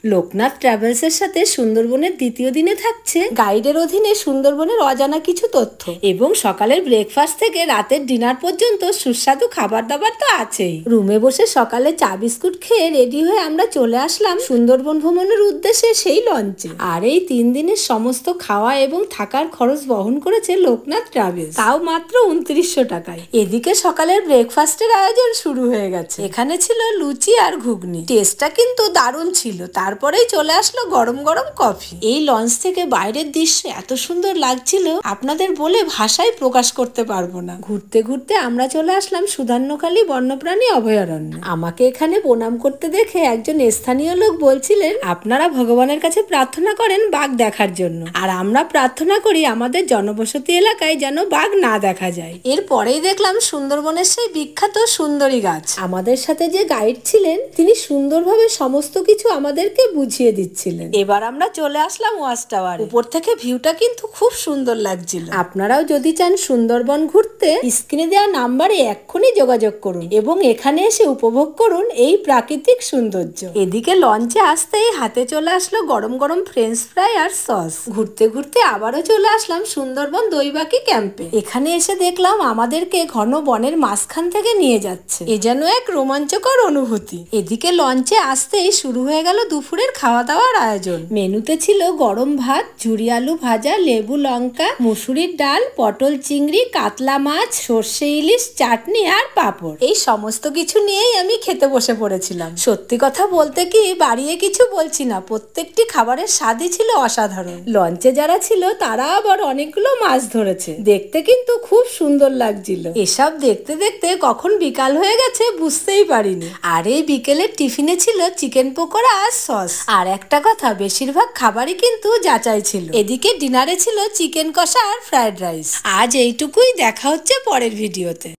লোকনাথ ট্রাভেলসের সাথে সুন্দরবনের দ্বিতীয় দিনে থাকছে গাইডের অধীনে সুন্দরবনের অজানা কিছু তথ্য এবং সকালের ব্রেকফাস্ট থেকে রাতের ডিনার পর্যন্ত সুস্বাদু খাবার দাবার তো আছেই। রুমে বসে সকালে চা বিস্কুট খেয়ে রেডি হয়ে আমরা চলে আসলাম সুন্দরবন ভ্রমণের উদ্দেশ্যে সেই লঞ্চে। আর এই 3 দিনের সমস্ত খাওয়া এবং থাকার খরচ বহন করেছে লোকনাথ ট্রাভেলস, তাও মাত্র 2900 টাকায়। এদিকে সকালের ব্রেকফাস্টের আয়োজন শুরু হয়ে গেছে। এখানে ছিল লুচি আর ঘুগনি, টেস্টটা কিন্তু দারুণ ছিল। তারপরেই চলে আসলো গরম গরম কফি। এই লঞ্চ থেকে বাইরের দৃশ্য এত সুন্দর লাগছিল আপনাদের বলে ভাষায় প্রকাশ করতে পারবো না। ঘুরতে ঘুরতে আমরা চলে আসলাম সুধান্যখালী বন্যপ্রাণী অভয়ারণ্য। আমাকে এখানে প্রণাম করতে দেখে একজন স্থানীয় লোক বলছিলেন, আপনারা ভগবানের কাছে প্রার্থনা করেন বাঘ দেখার জন্য, আর আমরা প্রার্থনা করি আমাদের জনবসতি এলাকায় যেন বাঘ না দেখা যায়। এরপরেই দেখলাম সুন্দরবনের সেই বিখ্যাত সুন্দরী গাছ। আমাদের সাথে যে গাইড ছিলেন তিনি সুন্দরভাবে সমস্ত কিছু আমাদেরকে বুঝিয়ে দিচ্ছিলেন। এবার আমরা চলে আসলাম ওয়াচ টাওয়ার। উপর থেকে ভিউটা কিন্তু খুব সুন্দর লাগছিল। আপনারাও যদি চান সুন্দরবন ঘুরতে, স্ক্রিনে দেওয়া নাম্বারে এক্ষুনি যোগাযোগ করুন এবং এখানে এসে উপভোগ করুন এই প্রাকৃতিক সৌন্দর্য। এদিকে লঞ্চে আসতেই হাতে চলে আসলো গরম গরম ফ্রেঞ্চ ফ্রাই আর সস। ঘুরতে ঘুরতে আবারও চলে আসলাম সুন্দরবন দৈবাকি ক্যাম্পে। এখানে এসে দেখলাম আমাদেরকে ঘন বনের মাঝখান থেকে নিয়ে যাচ্ছে। এ যেন এক রোমাঞ্চকর অনুভূতি। এদিকে লঞ্চে আসতেই শুরু হয়ে গেল দুপুরের খাওয়া দাওয়ার আয়োজন। মেনুতে ছিল গরম ভাত, ঝুরি আলু ভাজা, লেবু লঙ্কা, মুসুরির ডাল, পটল চিংড়ি, কাতলা মাছ, সর্ষে ইলিশ, চাটনি আর পাঁপড়। এই সমস্ত কিছু নিয়েই আমি খেতে বসে পড়েছিলাম। সত্যি কথা বলতে কি বাড়িয়ে কিছু বলছি না, প্রত্যেকটি খাবারের স্বাদই ছিল অসাধারণ। লঞ্চে যারা ছিল তারা আবার অনেকগুলো মাছ ধরেছে, দেখতে কিন্তু খুব সুন্দর লাগছিল। এসব দেখতে দেখতে কখন বিকাল হয়ে গেছে বুঝতেই পারিনি। আর এই বিকেলের টিফিনে ছিল চিকেন পকোড়া আর সস। আর একটা কথা, বেশিরভাগ খাবারই কিন্তু যাচাই ছিল। এদিকে ডিনারে ছিল চিকেন কষা আর ফ্রাইড রাইস। আজ এইটুকুই, দেখা হচ্ছে পরের ভিডিওতে।